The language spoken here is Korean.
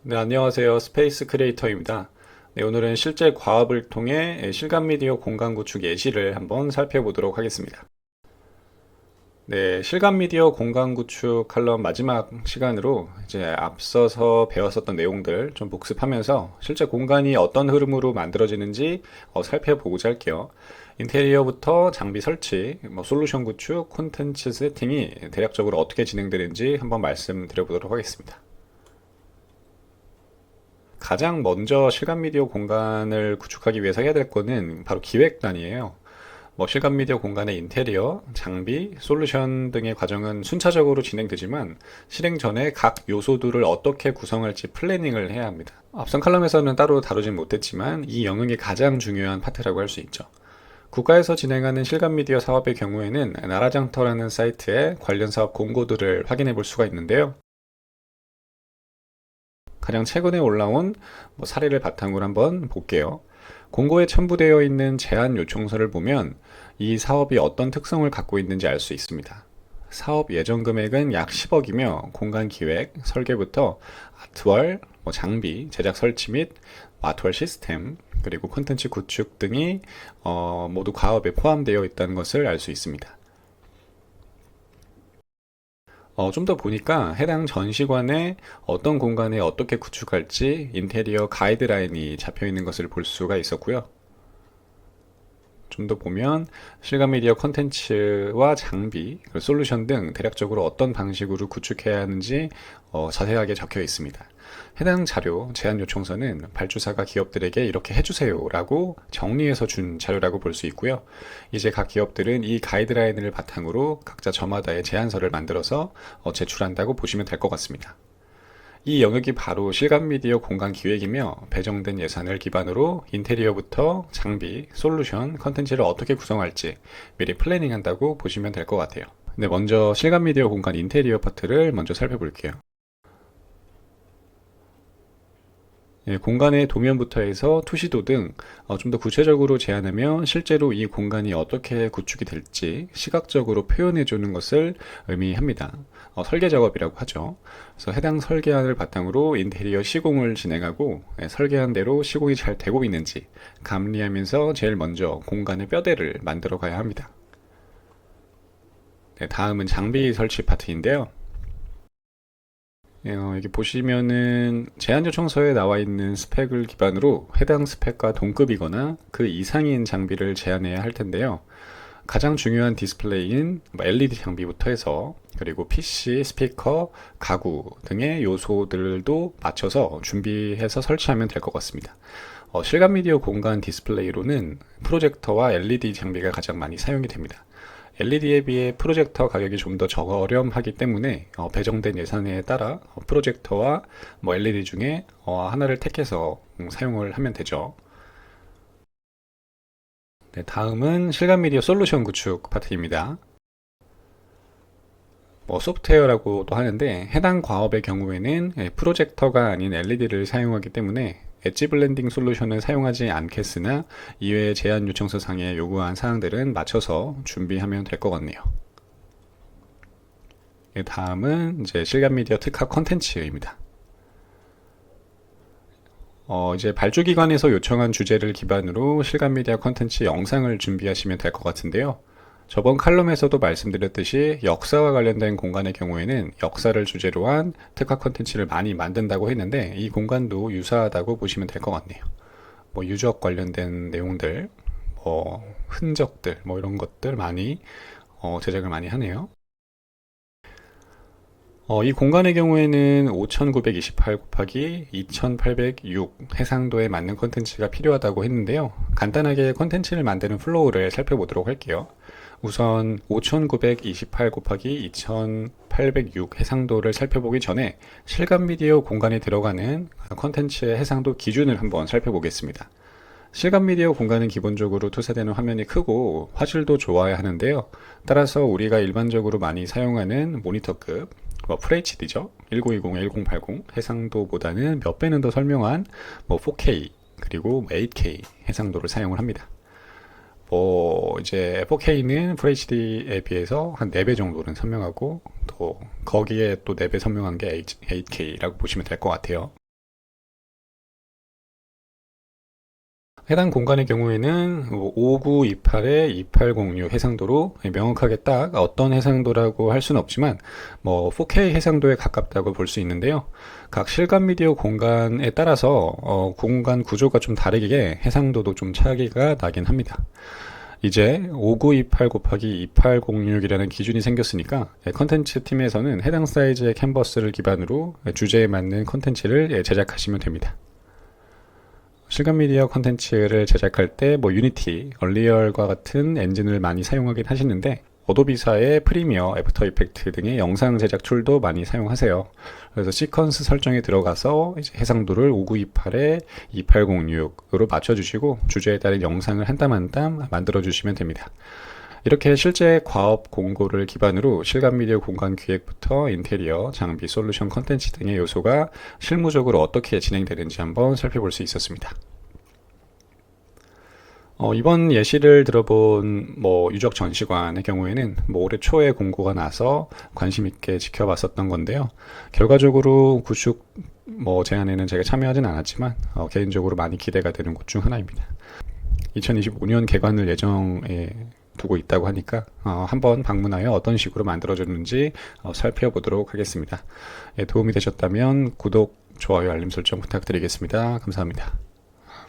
네, 안녕하세요. 스페이스 크리에이터입니다. 네, 오늘은 실제 과업을 통해 실감 미디어 공간 구축 예시를 한번 살펴보도록 하겠습니다. 네, 실감 미디어 공간 구축 칼럼 마지막 시간으로 이제 앞서서 배웠었던 내용들 좀 복습하면서 실제 공간이 어떤 흐름으로 만들어지는지 살펴보고자 할게요. 인테리어부터 장비 설치, 솔루션 구축, 콘텐츠 세팅이 대략적으로 어떻게 진행되는지 한번 말씀드려보도록 하겠습니다. 가장 먼저 실감 미디어 공간을 구축하기 위해서 해야 될 거는 바로 기획단이에요. 실감 미디어 공간의 인테리어, 장비, 솔루션 등의 과정은 순차적으로 진행되지만 실행 전에 각 요소들을 어떻게 구성할지 플래닝을 해야 합니다. 앞선 칼럼에서는 따로 다루진 못했지만 이 영역이 가장 중요한 파트라고 할 수 있죠. 국가에서 진행하는 실감 미디어 사업의 경우에는 나라장터라는 사이트에 관련 사업 공고들을 확인해 볼 수가 있는데요. 가장 최근에 올라온 사례를 바탕으로 한번 볼게요. 공고에 첨부되어 있는 제안 요청서를 보면 이 사업이 어떤 특성을 갖고 있는지 알 수 있습니다. 사업 예정 금액은 약 10억이며 공간 기획, 설계부터 아트월, 장비, 제작 설치 및 아트월 시스템, 그리고 콘텐츠 구축 등이 모두 과업에 포함되어 있다는 것을 알 수 있습니다. 좀 더 보니까 해당 전시관에 어떤 공간에 어떻게 구축할지 인테리어 가이드라인이 잡혀 있는 것을 볼 수가 있었고요. 좀 더 보면 실감 미디어 콘텐츠와 장비, 그리고 솔루션 등 대략적으로 어떤 방식으로 구축해야 하는지 자세하게 적혀 있습니다. 해당 자료, 제안 요청서는 발주사가 기업들에게 이렇게 해주세요 라고 정리해서 준 자료라고 볼 수 있고요. 이제 각 기업들은 이 가이드라인을 바탕으로 각자 저마다의 제안서를 만들어서 제출한다고 보시면 될 것 같습니다. 이 영역이 바로 실감 미디어 공간 기획이며 배정된 예산을 기반으로 인테리어부터 장비, 솔루션, 컨텐츠를 어떻게 구성할지 미리 플래닝한다고 보시면 될 것 같아요. 네, 먼저 실감 미디어 공간 인테리어 파트를 먼저 살펴볼게요. 예, 공간의 도면부터 해서 투시도 등 좀 더 구체적으로 제안하며 실제로 이 공간이 어떻게 구축이 될지 시각적으로 표현해 주는 것을 의미합니다. 설계 작업이라고 하죠. 그래서 해당 설계안을 바탕으로 인테리어 시공을 진행하고 설계한 대로 시공이 잘 되고 있는지 감리하면서 제일 먼저 공간의 뼈대를 만들어 가야 합니다. 네, 다음은 장비 설치 파트인데요. 여기 보시면은 제안 요청서에 나와 있는 스펙을 기반으로 해당 스펙과 동급이거나 그 이상인 장비를 제안해야 할 텐데요. 가장 중요한 디스플레이인 LED 장비부터 해서 그리고 PC, 스피커, 가구 등의 요소들도 맞춰서 준비해서 설치하면 될 것 같습니다. 실감 미디어 공간 디스플레이로는 프로젝터와 LED 장비가 가장 많이 사용이 됩니다. LED에 비해 프로젝터 가격이 좀 더 저렴하기 때문에 배정된 예산에 따라 프로젝터와 LED 중에 하나를 택해서 사용을 하면 되죠. 네, 다음은 실감 미디어 솔루션 구축 파트입니다. 소프트웨어라고도 하는데 해당 과업의 경우에는 프로젝터가 아닌 LED를 사용하기 때문에 엣지 블렌딩 솔루션을 사용하지 않겠으나 이외의 제안 요청서 상에 요구한 사항들은 맞춰서 준비하면 될 것 같네요. 다음은 이제 실감 미디어 특화 컨텐츠입니다. 이제 발주기관에서 요청한 주제를 기반으로 실감 미디어 컨텐츠 영상을 준비하시면 될 것 같은데요. 저번 칼럼에서도 말씀드렸듯이 역사와 관련된 공간의 경우에는 역사를 주제로 한 특화 컨텐츠를 많이 만든다고 했는데 이 공간도 유사하다고 보시면 될 것 같네요. 유적 관련된 내용들, 흔적들, 이런 것들 많이 제작을 많이 하네요. 이 공간의 경우에는 5928 곱하기 2806 해상도에 맞는 컨텐츠가 필요하다고 했는데요. 간단하게 컨텐츠를 만드는 플로우를 살펴보도록 할게요. 우선 5928 곱하기 2806 해상도를 살펴보기 전에 실감 미디어 공간에 들어가는 컨텐츠의 해상도 기준을 한번 살펴보겠습니다. 실감 미디어 공간은 기본적으로 투사되는 화면이 크고 화질도 좋아야 하는데요. 따라서 우리가 일반적으로 많이 사용하는 모니터급 FHD죠. 1920, 1080 해상도보다는 몇 배는 더 설명한 4K 그리고 8K 해상도를 사용을 합니다. 이제 4K는 FHD에 비해서 한 4배 정도는 선명하고 또 거기에 또 4배 선명한 게 8K라고 보시면 될 것 같아요. 해당 공간의 경우에는 5928에 2806 해상도로 명확하게 딱 어떤 해상도라고 할 수는 없지만 4K 해상도에 가깝다고 볼 수 있는데요. 각 실감 미디어 공간에 따라서 공간 구조가 좀 다르게 해상도도 좀 차이가 나긴 합니다. 이제 5928 곱하기 2806이라는 기준이 생겼으니까 컨텐츠 팀에서는 해당 사이즈의 캔버스를 기반으로 주제에 맞는 컨텐츠를 제작하시면 됩니다. 실감 미디어 컨텐츠를 제작할 때 유니티, 얼리얼과 같은 엔진을 많이 사용하긴 하시는데 어도비사의 프리미어, 애프터 이펙트 등의 영상 제작 툴도 많이 사용하세요. 그래서 시퀀스 설정에 들어가서 이제 해상도를 5928에 2806으로 맞춰주시고 주제에 따른 영상을 한 땀 한 땀 만들어 주시면 됩니다. 이렇게 실제 과업 공고를 기반으로 실감 미디어 공간 기획부터 인테리어, 장비, 솔루션 컨텐츠 등의 요소가 실무적으로 어떻게 진행되는지 한번 살펴볼 수 있었습니다. 이번 예시를 들어본 유적 전시관의 경우에는 올해 초에 공고가 나서 관심 있게 지켜봤었던 건데요. 결과적으로 구축 제안에는 제가 참여하진 않았지만 개인적으로 많이 기대가 되는 곳 중 하나입니다. 2025년 개관을 예정에 두고 있다고 하니까 한번 방문하여 어떤 식으로 만들어졌는지 살펴보도록 하겠습니다. 도움이 되셨다면 구독, 좋아요, 알림 설정 부탁드리겠습니다. 감사합니다.